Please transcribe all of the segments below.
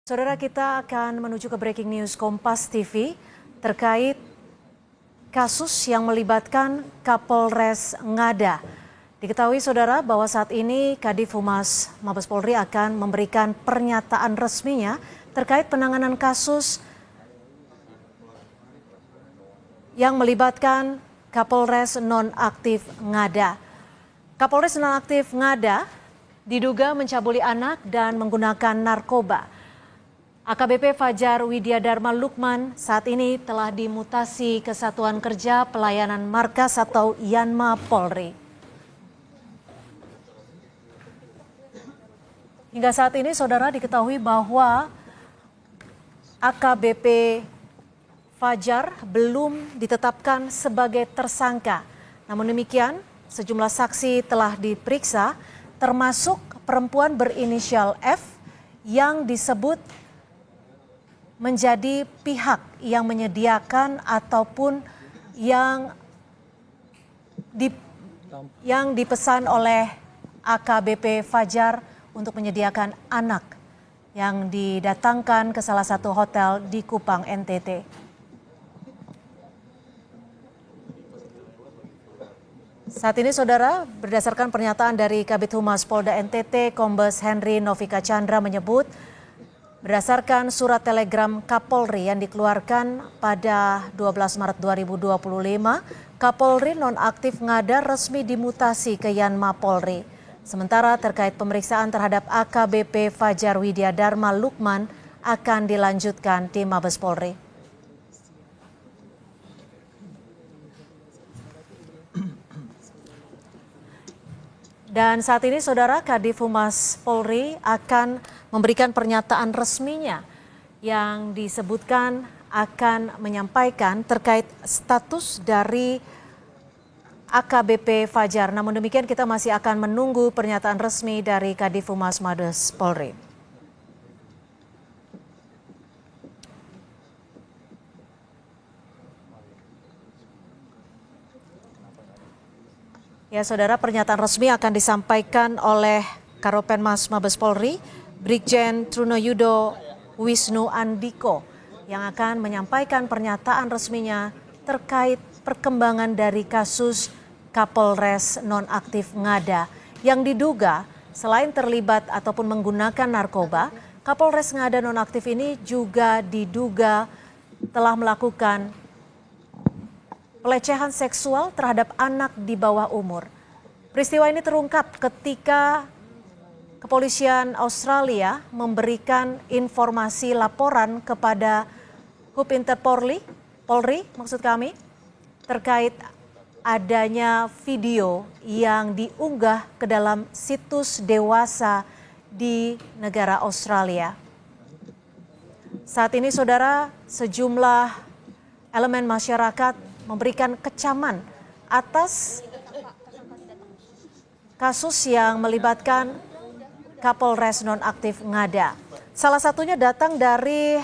Saudara, kita akan menuju ke breaking news Kompas TV terkait kasus yang melibatkan Kapolres Ngada. Diketahui saudara bahwa saat ini Kadif Humas Mabes Polri akan memberikan pernyataan resminya terkait penanganan kasus yang melibatkan Kapolres nonaktif Ngada. Kapolres nonaktif Ngada diduga mencabuli anak dan menggunakan narkoba. AKBP Fajar Widyadharma Lukman saat ini telah dimutasi ke Satuan Kerja Pelayanan Markas atau Yanma Polri. Hingga saat ini saudara diketahui bahwa AKBP Fajar belum ditetapkan sebagai tersangka. Namun demikian sejumlah saksi telah diperiksa termasuk perempuan berinisial F yang disebut menjadi pihak yang menyediakan ataupun yang dipesan oleh AKBP Fajar untuk menyediakan anak yang didatangkan ke salah satu hotel di Kupang, NTT. Saat ini saudara, berdasarkan pernyataan dari Kabid Humas Polda NTT, Kombes Henry Novika Chandra menyebut berdasarkan surat telegram Kapolri yang dikeluarkan pada 12 Maret 2025, Kapolri nonaktif Ngada resmi dimutasi ke Yanma Polri. Sementara terkait pemeriksaan terhadap AKBP Fajar Widyadharma Lukman akan dilanjutkan di Mabes Polri. Dan saat ini saudara, Kadif Humas Polri akan memberikan pernyataan resminya yang disebutkan akan menyampaikan terkait status dari AKBP Fajar. Namun demikian kita masih akan menunggu pernyataan resmi dari Kadif Humas Mabes Polri. Ya saudara, pernyataan resmi akan disampaikan oleh Karopenmas Mabes Polri, Brigjen Trunoyudo Wisnu Andiko, yang akan menyampaikan pernyataan resminya terkait perkembangan dari kasus Kapolres nonaktif Ngada yang diduga selain terlibat ataupun menggunakan narkoba, Kapolres Ngada nonaktif ini juga diduga telah melakukan pelecehan seksual terhadap anak di bawah umur. Peristiwa ini terungkap ketika kepolisian Australia memberikan informasi laporan kepada Hub Interpolri, maksud kami, terkait adanya video yang diunggah ke dalam situs dewasa di negara Australia. Saat ini saudara, sejumlah elemen masyarakat memberikan kecaman atas kasus yang melibatkan Kapolres nonaktif Ngada. Salah satunya datang dari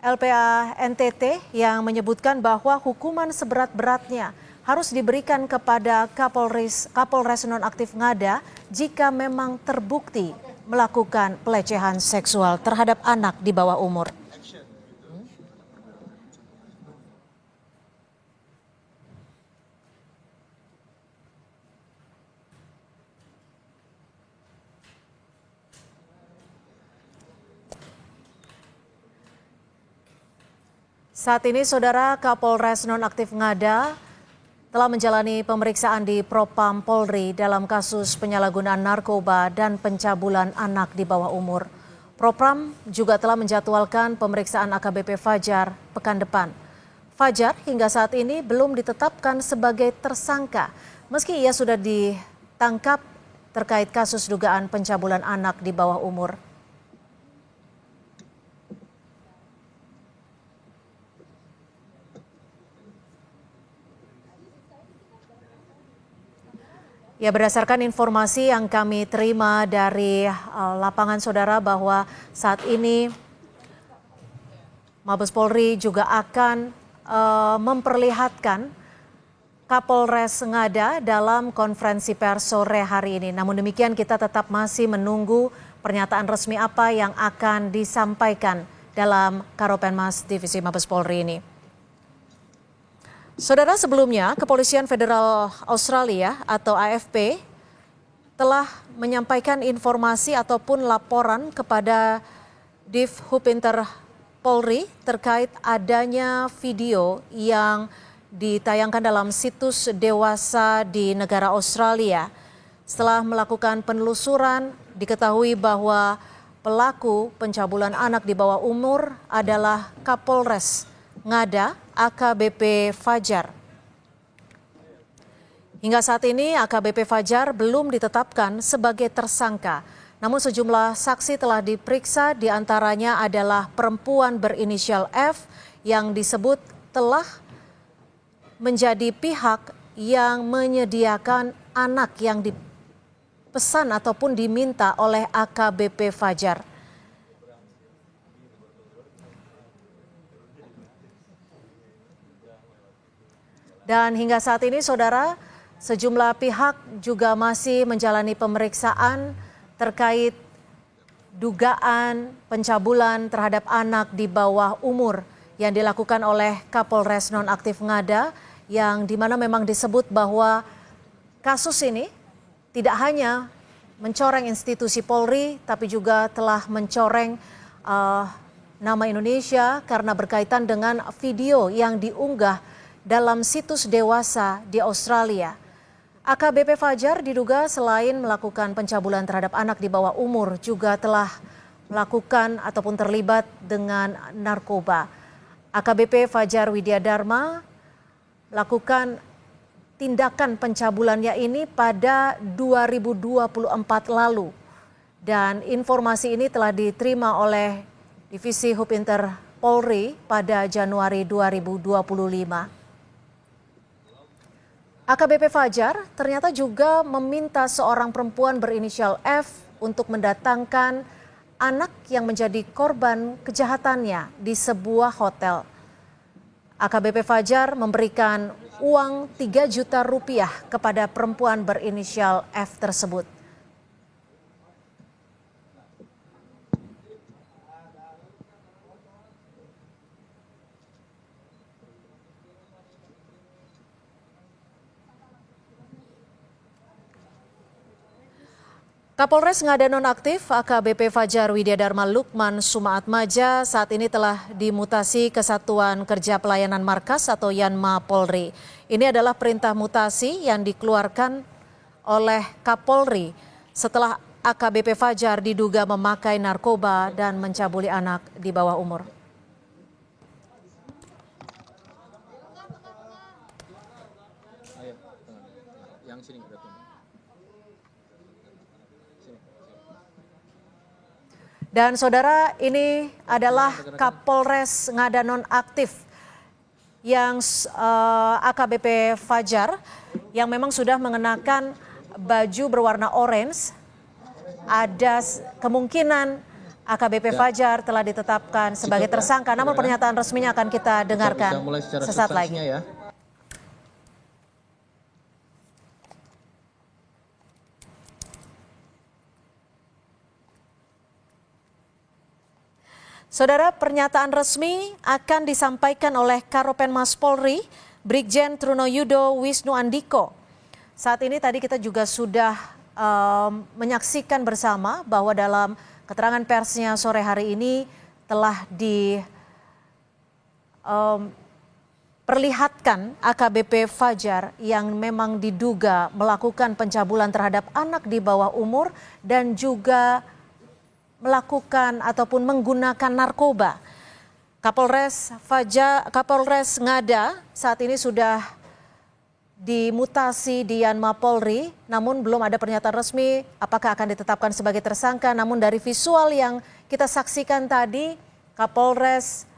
LPA NTT yang menyebutkan bahwa hukuman seberat-beratnya harus diberikan kepada Kapolres nonaktif Ngada jika memang terbukti melakukan pelecehan seksual terhadap anak di bawah umur. Saat ini saudara, Kapolres nonaktif Ngada telah menjalani pemeriksaan di Propam Polri dalam kasus penyalahgunaan narkoba dan pencabulan anak di bawah umur. Propam juga telah menjadwalkan pemeriksaan AKBP Fajar pekan depan. Fajar hingga saat ini belum ditetapkan sebagai tersangka meski ia sudah ditangkap terkait kasus dugaan pencabulan anak di bawah umur. Ya, berdasarkan informasi yang kami terima dari lapangan saudara bahwa saat ini Mabes Polri juga akan memperlihatkan Kapolres Ngada dalam konferensi pers sore hari ini. Namun demikian kita tetap masih menunggu pernyataan resmi apa yang akan disampaikan dalam Karopenmas Divisi Mabes Polri ini. Saudara, sebelumnya Kepolisian Federal Australia atau AFP telah menyampaikan informasi ataupun laporan kepada Div Hupinter Polri terkait adanya video yang ditayangkan dalam situs dewasa di negara Australia. Setelah melakukan penelusuran, diketahui bahwa pelaku pencabulan anak di bawah umur adalah Kapolres Ngada AKBP Fajar. Hingga saat ini AKBP Fajar belum ditetapkan sebagai tersangka. Namun sejumlah saksi telah diperiksa, diantaranya adalah perempuan berinisial F yang disebut telah menjadi pihak yang menyediakan anak yang dipesan ataupun diminta oleh AKBP Fajar. Dan hingga saat ini, saudara, sejumlah pihak juga masih menjalani pemeriksaan terkait dugaan pencabulan terhadap anak di bawah umur yang dilakukan oleh Kapolres Nonaktif Ngada, yang dimana memang disebut bahwa kasus ini tidak hanya mencoreng institusi Polri, tapi juga telah mencoreng nama Indonesia karena berkaitan dengan video yang diunggah dalam situs dewasa di Australia. AKBP Fajar diduga selain melakukan pencabulan terhadap anak di bawah umur, juga telah melakukan ataupun terlibat dengan narkoba. AKBP Fajar Widyadharma melakukan tindakan pencabulannya ini pada 2024 lalu. Dan informasi ini telah diterima oleh Divisi Hupinter Polri pada Januari 2025. AKBP Fajar ternyata juga meminta seorang perempuan berinisial F untuk mendatangkan anak yang menjadi korban kejahatannya di sebuah hotel. AKBP Fajar memberikan uang 3 juta rupiah kepada perempuan berinisial F tersebut. Kapolres Ngada Nonaktif AKBP Fajar Widyadharma Lukman Sumaatmaja saat ini telah dimutasi ke Satuan Kerja Pelayanan Markas atau Yanma Polri. Ini adalah perintah mutasi yang dikeluarkan oleh Kapolri setelah AKBP Fajar diduga memakai narkoba dan mencabuli anak di bawah umur. Dan saudara, ini adalah Kapolres Ngada Nonaktif yang AKBP Fajar yang memang sudah mengenakan baju berwarna orange. Ada kemungkinan AKBP Fajar telah ditetapkan sebagai tersangka, namun pernyataan resminya akan kita dengarkan sesaat lagi. Saudara, pernyataan resmi akan disampaikan oleh Karopenmas Polri, Brigjen Trunoyudo Wisnu Andiko. Saat ini tadi kita juga sudah menyaksikan bersama bahwa dalam keterangan persnya sore hari ini telah diperlihatkan AKBP Fajar yang memang diduga melakukan pencabulan terhadap anak di bawah umur dan juga melakukan ataupun menggunakan narkoba. Kapolres Ngada saat ini sudah dimutasi di Yanma Polri, namun belum ada pernyataan resmi apakah akan ditetapkan sebagai tersangka. Namun dari visual yang kita saksikan tadi, Kapolres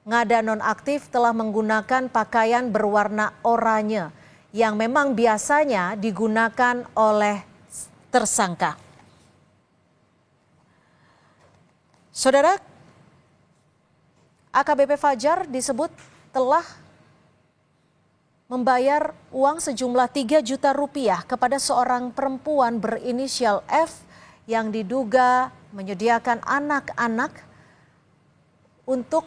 Ngada Nonaktif telah menggunakan pakaian berwarna oranye yang memang biasanya digunakan oleh tersangka. Saudara, AKBP Fajar disebut telah membayar uang sejumlah 3 juta rupiah kepada seorang perempuan berinisial F yang diduga menyediakan anak-anak untuk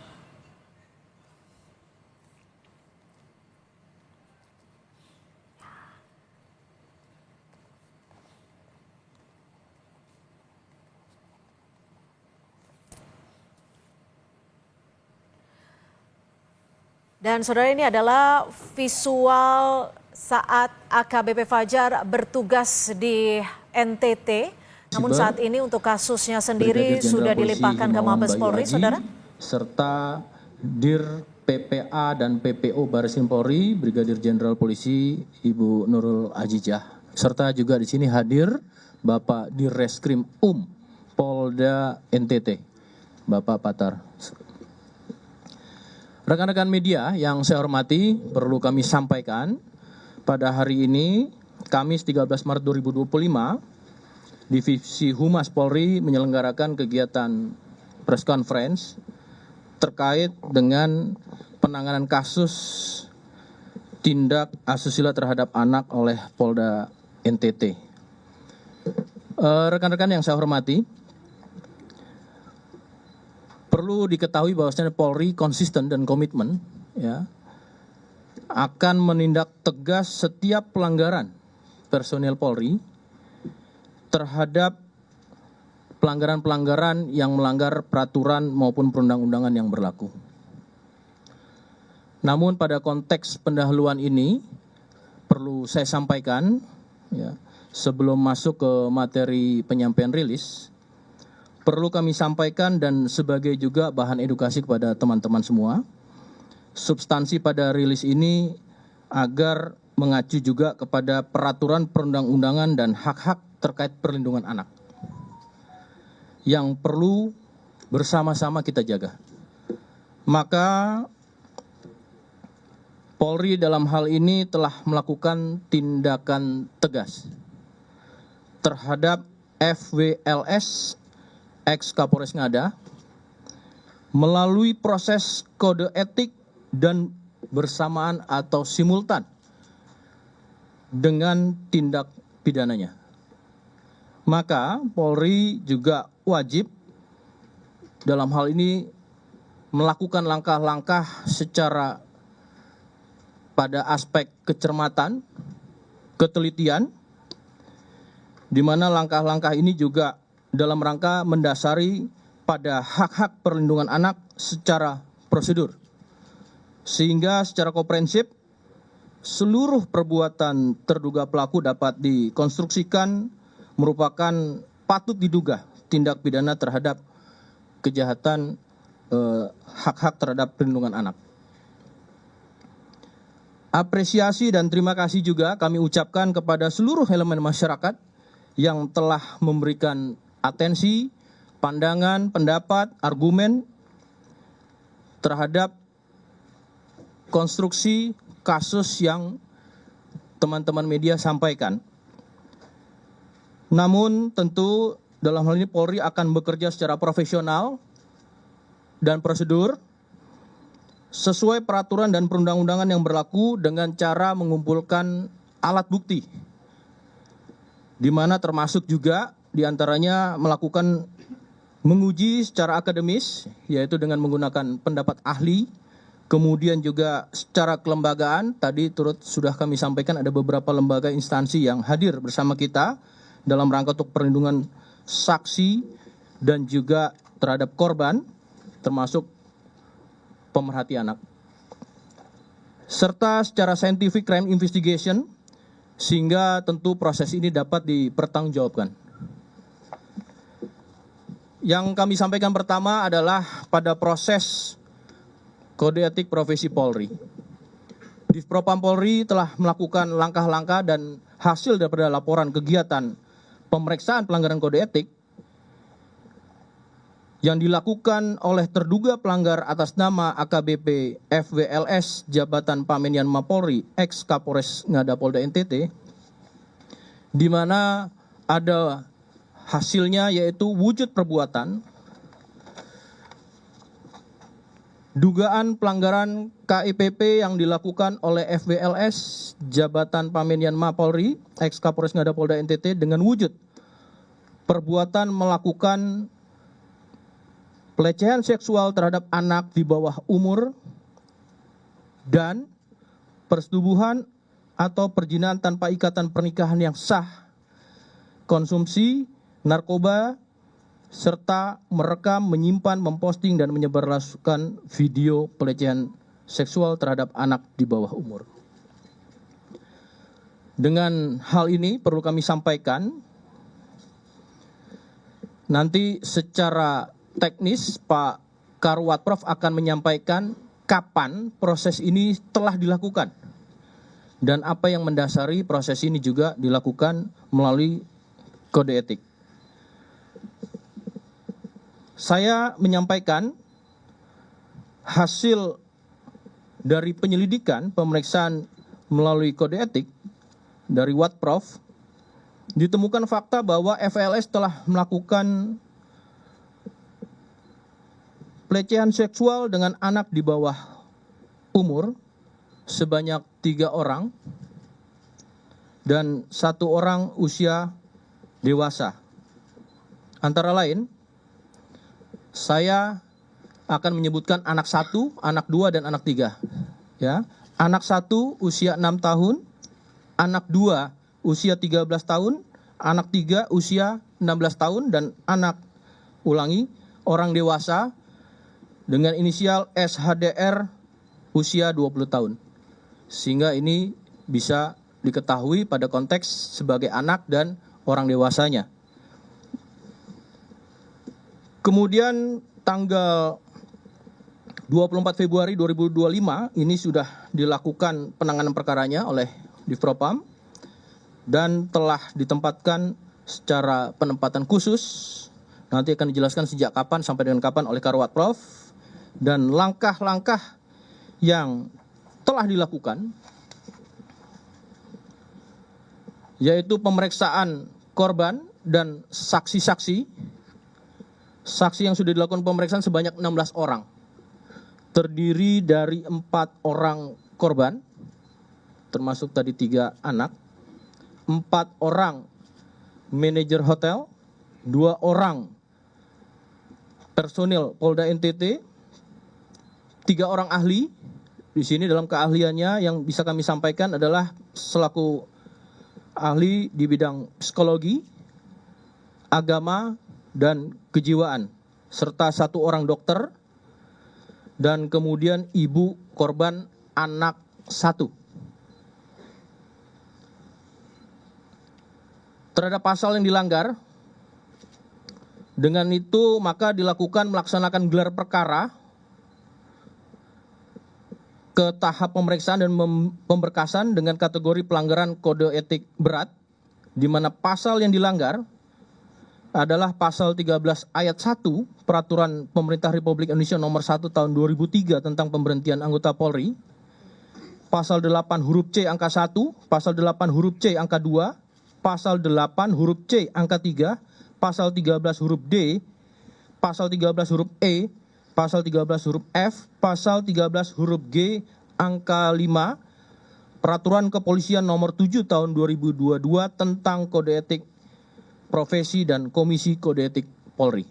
dan saudara, ini adalah visual saat AKBP Fajar bertugas di NTT. Namun saat ini untuk kasusnya sendiri sudah dilimpahkan ke Mabes Polri, saudara. Serta Dir PPA dan PPO Bareskrim Polri, Brigadir Jenderal Polisi Ibu Nurul Azizah. Serta juga di sini hadir Bapak Dirreskrim Polda NTT, Bapak Patar. Rekan-rekan media yang saya hormati, perlu kami sampaikan pada hari ini, Kamis 13 Maret 2025, Divisi Humas Polri menyelenggarakan kegiatan press conference terkait dengan penanganan kasus tindak asusila terhadap anak oleh Polda NTT. Rekan-rekan yang saya hormati, perlu diketahui bahwasanya Polri konsisten dan komitmen akan menindak tegas setiap pelanggaran personil Polri terhadap pelanggaran-pelanggaran yang melanggar peraturan maupun perundang-undangan yang berlaku. Namun pada konteks pendahuluan ini perlu saya sampaikan sebelum masuk ke materi penyampaian rilis, perlu kami sampaikan dan sebagai juga bahan edukasi kepada teman-teman semua, substansi pada rilis ini agar mengacu juga kepada peraturan perundang-undangan dan hak-hak terkait perlindungan anak yang perlu bersama-sama kita jaga. Maka Polri dalam hal ini telah melakukan tindakan tegas terhadap FWLS ex Kapolres Ngada melalui proses kode etik dan bersamaan atau simultan dengan tindak pidananya. Maka Polri juga wajib dalam hal ini melakukan langkah-langkah secara pada aspek kecermatan, ketelitian, di mana langkah-langkah ini juga dalam rangka mendasari pada hak-hak perlindungan anak secara prosedur. Sehingga secara komprehensif seluruh perbuatan terduga pelaku dapat dikonstruksikan merupakan patut diduga tindak pidana terhadap kejahatan hak-hak terhadap perlindungan anak. Apresiasi dan terima kasih juga kami ucapkan kepada seluruh elemen masyarakat yang telah memberikan atensi, pandangan, pendapat, argumen terhadap konstruksi kasus yang teman-teman media sampaikan. Namun tentu dalam hal ini Polri akan bekerja secara profesional dan prosedur sesuai peraturan dan perundang-undangan yang berlaku dengan cara mengumpulkan alat bukti, di mana termasuk juga diantaranya melakukan menguji secara akademis, yaitu dengan menggunakan pendapat ahli, kemudian juga secara kelembagaan, tadi turut sudah kami sampaikan ada beberapa lembaga instansi yang hadir bersama kita dalam rangka untuk perlindungan saksi dan juga terhadap korban, termasuk pemerhati anak. Serta secara scientific crime investigation, sehingga tentu proses ini dapat dipertanggungjawabkan. Yang kami sampaikan pertama adalah pada proses kode etik profesi Polri. Divpropam Polri telah melakukan langkah-langkah dan hasil daripada laporan kegiatan pemeriksaan pelanggaran kode etik yang dilakukan oleh terduga pelanggar atas nama AKBP FWLS Jabatan Pamenian Mapolri ex Kapolres Ngada Polda NTT, di mana ada hasilnya yaitu wujud perbuatan dugaan pelanggaran KIPP yang dilakukan oleh FWLS Jabatan Pamenian Mapolri ex Kapolres Ngada Polda NTT dengan wujud perbuatan melakukan pelecehan seksual terhadap anak di bawah umur, dan persetubuhan atau perjinahan tanpa ikatan pernikahan yang sah, konsumsi narkoba, serta merekam, menyimpan, memposting, dan menyebarluaskan video pelecehan seksual terhadap anak di bawah umur. Dengan hal ini perlu kami sampaikan, nanti secara teknis Pak Karwatprof akan menyampaikan kapan proses ini telah dilakukan dan apa yang mendasari proses ini juga dilakukan melalui kode etik. Saya menyampaikan hasil dari penyelidikan pemeriksaan melalui kode etik dari Watprof, ditemukan fakta bahwa FLS telah melakukan pelecehan seksual dengan anak di bawah umur sebanyak 3 orang dan 1 orang usia dewasa. Antara lain, saya akan menyebutkan anak 1, anak 2, dan anak 3. Ya. Anak 1 usia 6 tahun, anak 2 usia 13 tahun, anak 3 usia 16 tahun, dan orang dewasa dengan inisial SHDR usia 20 tahun. Sehingga ini bisa diketahui pada konteks sebagai anak dan orang dewasanya. Kemudian tanggal 24 Februari 2025 ini sudah dilakukan penanganan perkaranya oleh Divpropam dan telah ditempatkan secara penempatan khusus. Nanti akan dijelaskan sejak kapan sampai dengan kapan oleh Karwatprof. Dan langkah-langkah yang telah dilakukan yaitu pemeriksaan korban dan saksi-saksi. Saksi yang sudah dilakukan pemeriksaan sebanyak 16 orang. Terdiri dari 4 orang korban, termasuk tadi 3 anak, 4 orang manajer hotel, 2 orang personil Polda NTT, 3 orang ahli. Di sini dalam keahliannya yang bisa kami sampaikan adalah selaku ahli di bidang psikologi, agama, dan kejiwaan, serta 1 orang dokter, dan kemudian ibu korban anak 1. Terhadap pasal yang dilanggar, dengan itu maka dilakukan melaksanakan gelar perkara ke tahap pemeriksaan dan pemberkasan dengan kategori pelanggaran kode etik berat, di mana pasal yang dilanggar adalah pasal 13 ayat 1 Peraturan Pemerintah Republik Indonesia nomor 1 tahun 2003 tentang pemberhentian anggota Polri, pasal 8 huruf C angka 1, pasal 8 huruf C angka 2, pasal 8 huruf C angka 3, pasal 13 huruf D, pasal 13 huruf E, pasal 13 huruf F, pasal 13 huruf G angka 5, Peraturan Kepolisian nomor 7 tahun 2022 tentang kode etik profesi dan Komisi Kode Etik Polri.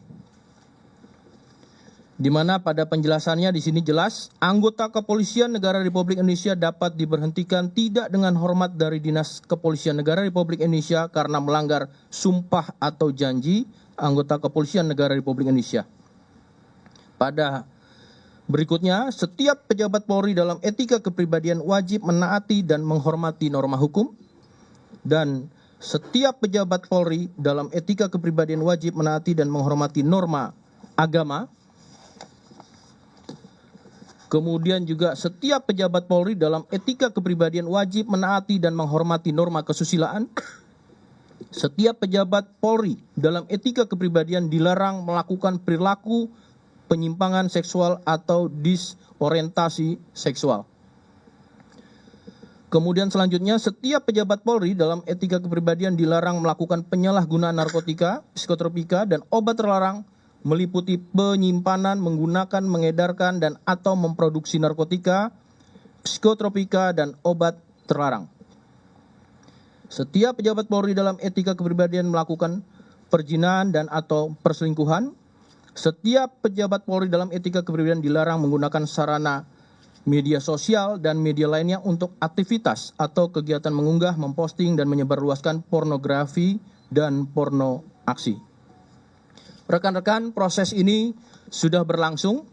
Di mana pada penjelasannya di sini jelas, anggota Kepolisian Negara Republik Indonesia dapat diberhentikan tidak dengan hormat dari Dinas Kepolisian Negara Republik Indonesia karena melanggar sumpah atau janji anggota Kepolisian Negara Republik Indonesia. Pada berikutnya, setiap pejabat Polri dalam etika kepribadian wajib menaati dan menghormati norma hukum, dan setiap pejabat Polri dalam etika kepribadian wajib menaati dan menghormati norma agama. Kemudian juga setiap pejabat Polri dalam etika kepribadian wajib menaati dan menghormati norma kesusilaan. Setiap pejabat Polri dalam etika kepribadian dilarang melakukan perilaku penyimpangan seksual atau disorientasi seksual. Kemudian selanjutnya, setiap pejabat Polri dalam etika kepribadian dilarang melakukan penyalahgunaan narkotika, psikotropika, dan obat terlarang meliputi penyimpanan, menggunakan, mengedarkan, dan atau memproduksi narkotika, psikotropika, dan obat terlarang. Setiap pejabat Polri dalam etika kepribadian melakukan perzinahan dan atau perselingkuhan. Setiap pejabat Polri dalam etika kepribadian dilarang menggunakan sarana media sosial dan media lainnya untuk aktivitas atau kegiatan mengunggah, memposting, dan menyebarluaskan pornografi dan porno aksi. Rekan-rekan, proses ini sudah berlangsung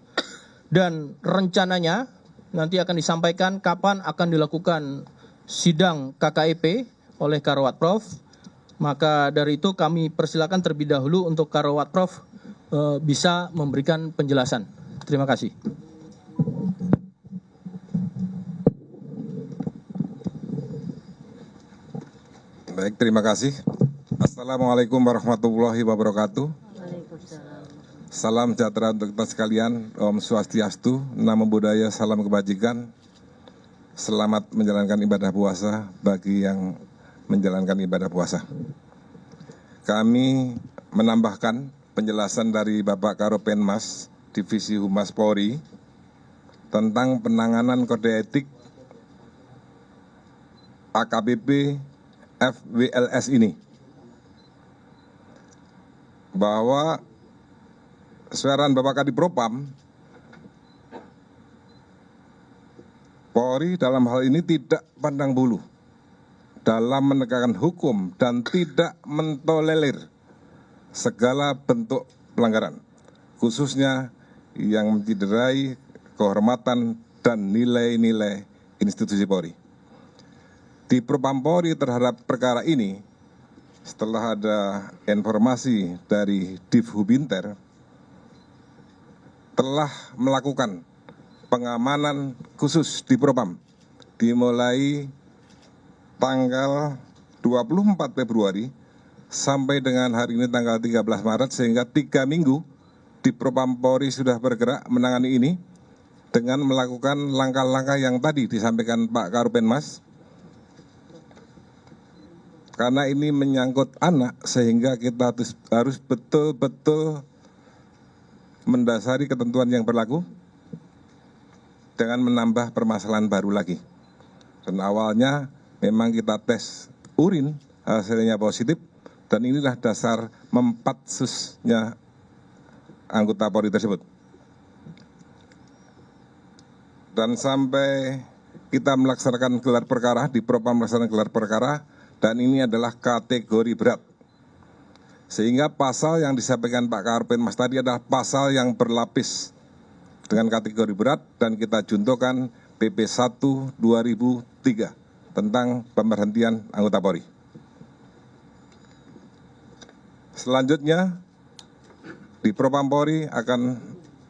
dan rencananya nanti akan disampaikan kapan akan dilakukan sidang KKEP oleh Karawat Prof. Maka dari itu kami persilakan terlebih dahulu untuk Karawat Prof bisa memberikan penjelasan. Terima kasih. Baik, terima kasih. Assalamualaikum warahmatullahi wabarakatuh. Salam sejahtera untuk kita sekalian. Om Swastiastu, Namo Buddhaya, salam kebajikan. Selamat menjalankan ibadah puasa bagi yang menjalankan ibadah puasa. Kami menambahkan penjelasan dari Bapak Karopenmas Divisi Humas Polri tentang penanganan kode etik AKBP FWLS ini, bahwa suaran Bapak Kadipropam, Polri dalam hal ini tidak pandang bulu dalam menegakkan hukum dan tidak mentolerir segala bentuk pelanggaran, khususnya yang mencederai kehormatan dan nilai-nilai institusi Polri. Di Propam Polri terhadap perkara ini, setelah ada informasi dari Divhubinter, telah melakukan pengamanan khusus di Propam dimulai tanggal 24 Februari sampai dengan hari ini tanggal 13 Maret, sehingga 3 minggu di Propam Polri sudah bergerak menangani ini dengan melakukan langkah-langkah yang tadi disampaikan Pak Karopenmas. Karena ini menyangkut anak, sehingga kita harus betul-betul mendasari ketentuan yang berlaku dengan menambah permasalahan baru lagi. Dan awalnya memang kita tes urin, hasilnya positif, dan inilah dasar mempatsusnya anggota Polri tersebut. Dan sampai kita melaksanakan gelar perkara, di Propam melaksanakan gelar perkara, dan ini adalah kategori berat. Sehingga pasal yang disampaikan Pak Karopenmas tadi adalah pasal yang berlapis dengan kategori berat, dan kita juntokan PP 1/2003 tentang pemberhentian anggota Polri. Selanjutnya, di Propam Polri akan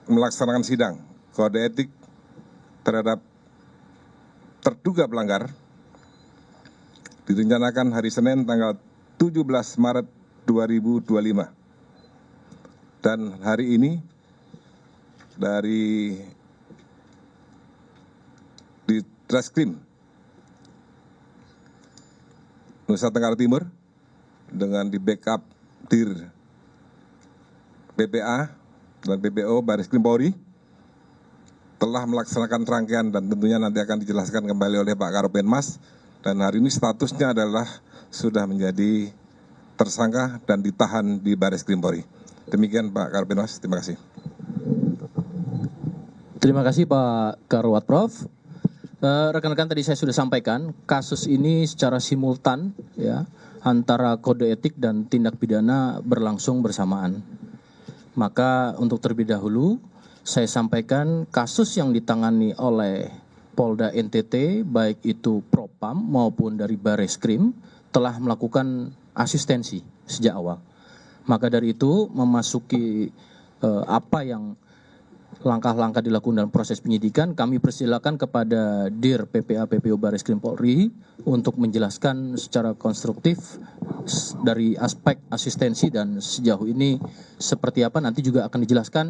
melaksanakan sidang kode etik terhadap terduga pelanggar, direncanakan hari Senin tanggal 17 Maret 2025. Dan hari ini dari di Treskrim Nusa Tenggara Timur dengan di backup Dir PPA dan PPO Baris Krim Polri telah melaksanakan rangkaian, dan tentunya nanti akan dijelaskan kembali oleh Pak Karopenmas. Dan hari ini statusnya adalah sudah menjadi tersangka dan ditahan di Baris Krim Polri. Demikian Pak Karopenmas, terima kasih. Terima kasih Pak Karawat Prof. Rekan-rekan, tadi saya sudah sampaikan kasus ini secara simultan ya, antara kode etik dan tindak pidana berlangsung bersamaan. Maka untuk terlebih dahulu saya sampaikan kasus yang ditangani oleh Polda NTT, baik itu Propam maupun dari Bareskrim, telah melakukan asistensi sejak awal. Maka dari itu memasuki apa yang langkah-langkah dilakukan dalam proses penyidikan, kami persilakan kepada Dir PPA PPO Bareskrim Polri untuk menjelaskan secara konstruktif dari aspek asistensi dan sejauh ini seperti apa. Nanti juga akan dijelaskan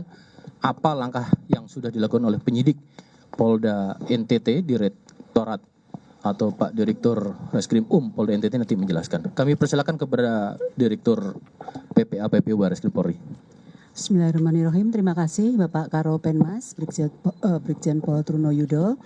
apa langkah yang sudah dilakukan oleh penyidik Polda NTT, Direktorat atau Pak Direktur Reskrim Polda NTT nanti menjelaskan. Kami persilakan kepada Direktur PPA PPO Bareskrim Polri. Bismillahirrahmanirrahim. Terima kasih Bapak Karopenmas, Brigjen Pol Trunoyudo.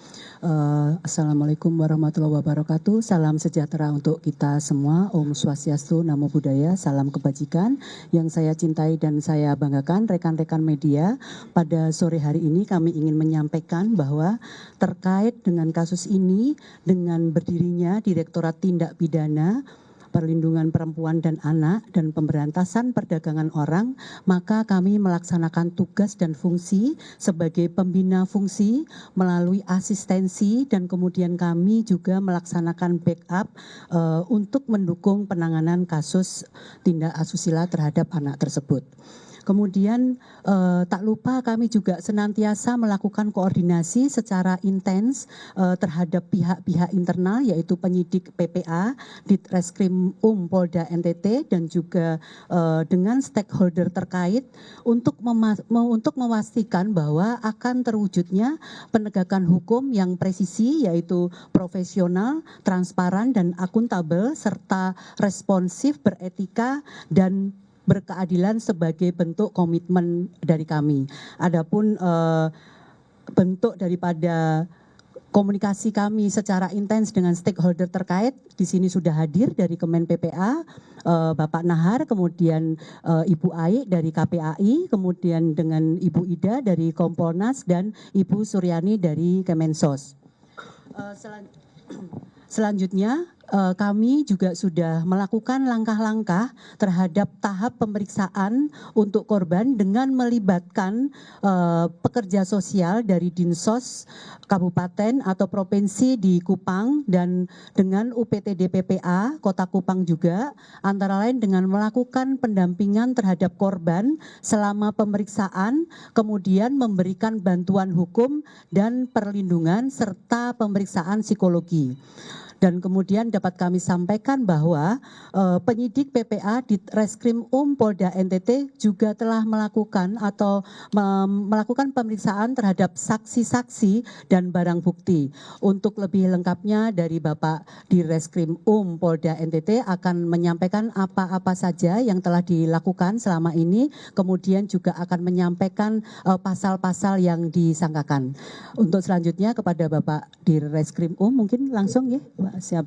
Assalamualaikum warahmatullahi wabarakatuh. Salam sejahtera untuk kita semua. Om Swastiastu, Namo Buddhaya, salam kebajikan. Yang saya cintai dan saya banggakan rekan-rekan media, pada sore hari ini kami ingin menyampaikan bahwa terkait dengan kasus ini, dengan berdirinya Direktorat Tindak Pidana Perlindungan Perempuan dan Anak dan Pemberantasan Perdagangan Orang, maka kami melaksanakan tugas dan fungsi sebagai pembina fungsi melalui asistensi, dan kemudian kami juga melaksanakan backup untuk mendukung penanganan kasus tindak asusila terhadap anak tersebut. Kemudian tak lupa kami juga senantiasa melakukan koordinasi secara intens terhadap pihak-pihak internal, yaitu penyidik PPA, Ditreskrim Polda NTT, dan juga dengan stakeholder terkait untuk memastikan bahwa akan terwujudnya penegakan hukum yang presisi, yaitu profesional, transparan, dan akuntabel, serta responsif, beretika, dan berkeadilan sebagai bentuk komitmen dari kami. Adapun bentuk daripada komunikasi kami secara intens dengan stakeholder terkait, di sini sudah hadir dari Kemen PPA, Bapak Nahar, kemudian Ibu Ai dari KPAI, kemudian dengan Ibu Ida dari Kompolnas, dan Ibu Suryani dari Kemensos. Selanjutnya, kami juga sudah melakukan langkah-langkah terhadap tahap pemeriksaan untuk korban dengan melibatkan pekerja sosial dari Dinsos Kabupaten atau Provinsi di Kupang, dan dengan UPTD PPA Kota Kupang juga, antara lain dengan melakukan pendampingan terhadap korban selama pemeriksaan, kemudian memberikan bantuan hukum dan perlindungan serta pemeriksaan psikologi. Dan kemudian dapat kami sampaikan bahwa penyidik PPA Ditreskrim Polda NTT juga telah melakukan melakukan pemeriksaan terhadap saksi-saksi dan barang bukti. Untuk lebih lengkapnya dari Bapak Ditreskrim Polda NTT akan menyampaikan apa-apa saja yang telah dilakukan selama ini, kemudian juga akan menyampaikan pasal-pasal yang disangkakan. Untuk selanjutnya kepada Bapak Ditreskrim mungkin langsung ya, Pak. Siap.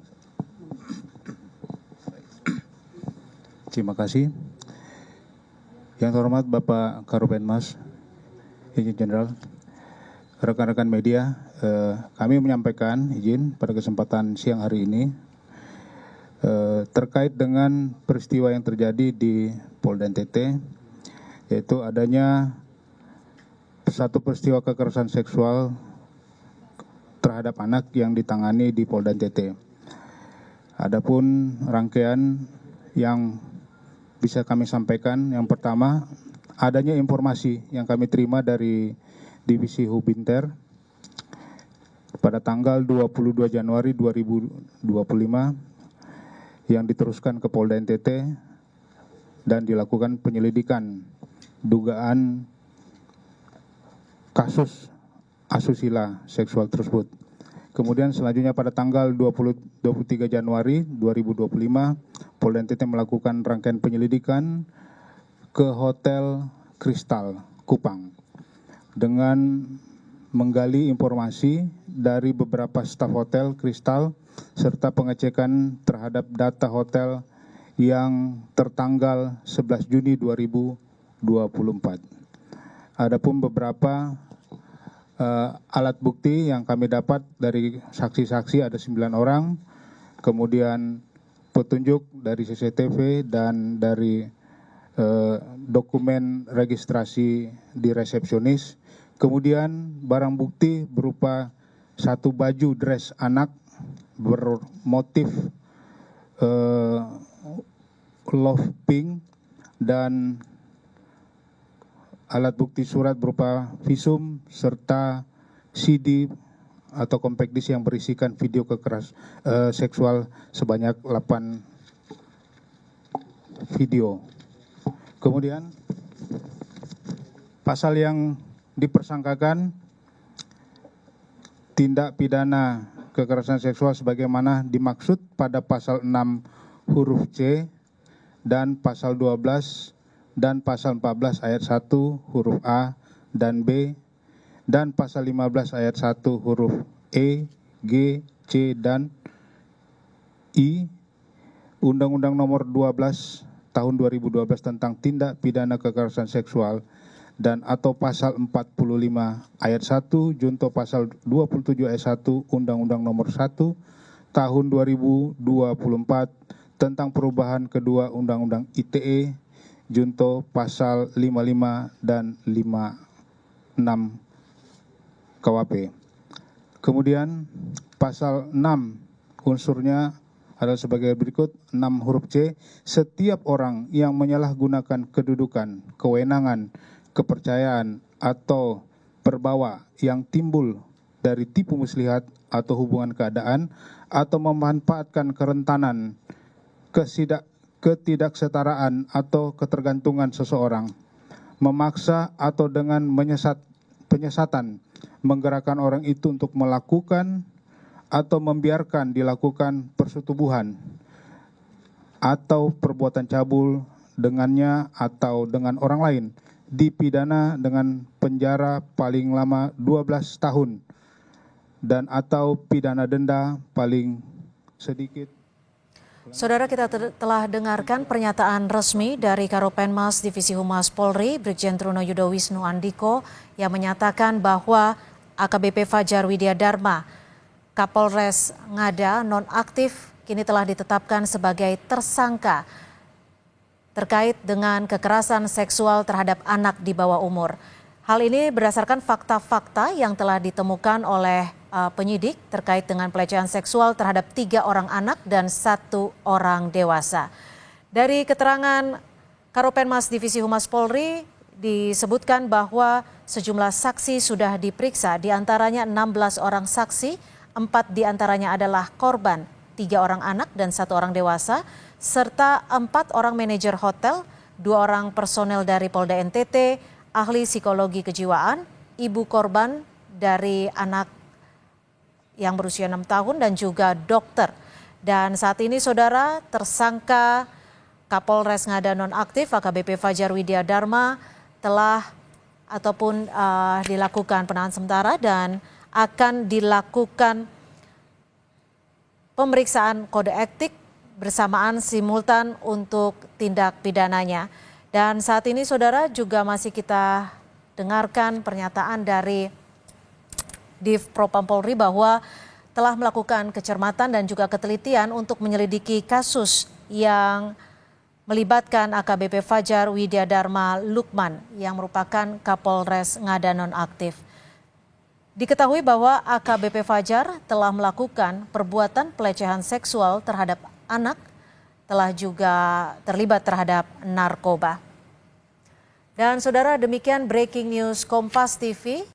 Terima kasih. Yang terhormat Bapak Karopenmas, Izin Jenderal, rekan-rekan media, kami menyampaikan izin pada kesempatan siang hari ini terkait dengan peristiwa yang terjadi di Polda NTT, yaitu adanya satu peristiwa kekerasan seksual terhadap anak yang ditangani di Polda NTT. Adapun rangkaian yang bisa kami sampaikan, yang pertama, adanya informasi yang kami terima dari Divisi Hubinter pada tanggal 22 Januari 2025 yang diteruskan ke Polda NTT dan dilakukan penyelidikan dugaan kasus asusila seksual tersebut. Kemudian selanjutnya pada tanggal 23 Januari 2025, Polda NTT melakukan rangkaian penyelidikan ke Hotel Kristal Kupang dengan menggali informasi dari beberapa staf Hotel Kristal serta pengecekan terhadap data hotel yang tertanggal 11 Juni 2024. Adapun beberapa alat bukti yang kami dapat dari saksi-saksi ada 9 orang, kemudian petunjuk dari CCTV dan dari dokumen registrasi di resepsionis, kemudian barang bukti berupa satu baju dress anak bermotif love pink dan alat bukti surat berupa visum serta CD atau compact disc yang berisikan video seksual sebanyak 8 video. Kemudian pasal yang dipersangkakan tindak pidana kekerasan seksual sebagaimana dimaksud pada pasal 6 huruf C dan pasal 12 dan pasal 14 ayat 1 huruf A dan B, dan pasal 15 ayat 1 huruf E, G, C, dan I, Undang-Undang Nomor 12 Tahun 2012 tentang tindak pidana kekerasan seksual, dan atau pasal 45 ayat 1 junto pasal 27 ayat 1 Undang-Undang Nomor 1 Tahun 2024 tentang perubahan kedua Undang-Undang ITE junto pasal 55 dan 56 KUHP. Kemudian pasal 6 unsurnya adalah sebagai berikut. 6 huruf C, setiap orang yang menyalahgunakan kedudukan, kewenangan, kepercayaan, atau perbawa yang timbul dari tipu muslihat atau hubungan keadaan, atau memanfaatkan kerentanan, ketidaksetaraan, atau ketergantungan seseorang, memaksa atau dengan penyesatan menggerakkan orang itu untuk melakukan atau membiarkan dilakukan persetubuhan atau perbuatan cabul dengannya atau dengan orang lain, dipidana dengan penjara paling lama 12 tahun dan atau pidana denda paling sedikit. Saudara, kita telah dengarkan pernyataan resmi dari Karopenmas Divisi Humas Polri, Brigjen Truno Yudo Wisnu Andiko, yang menyatakan bahwa AKBP Fajar Widya Dharma, Kapolres Ngada nonaktif, kini telah ditetapkan sebagai tersangka terkait dengan kekerasan seksual terhadap anak di bawah umur. Hal ini berdasarkan fakta-fakta yang telah ditemukan oleh penyidik terkait dengan pelecehan seksual terhadap 3 orang anak dan 1 orang dewasa. Dari keterangan Karopenmas Divisi Humas Polri disebutkan bahwa sejumlah saksi sudah diperiksa, diantaranya 16 orang saksi, 4 diantaranya adalah korban, 3 orang anak dan 1 orang dewasa, serta 4 orang manajer hotel, 2 orang personel dari Polda NTT, ahli psikologi kejiwaan, ibu korban dari anak yang berusia 6 tahun dan juga dokter. Dan saat ini saudara, tersangka Kapolres Ngada nonaktif AKBP Fajar Widya Dharma telah ataupun dilakukan penahanan sementara dan akan dilakukan pemeriksaan kode etik bersamaan simultan untuk tindak pidananya. Dan saat ini saudara juga masih kita dengarkan pernyataan dari Div Propam Polri bahwa telah melakukan kecermatan dan juga ketelitian untuk menyelidiki kasus yang melibatkan AKBP Fajar Widya Dharma Lukman yang merupakan Kapolres Ngada nonaktif. Diketahui bahwa AKBP Fajar telah melakukan perbuatan pelecehan seksual terhadap anak, telah juga terlibat terhadap narkoba. Dan saudara, demikian breaking news Kompas TV.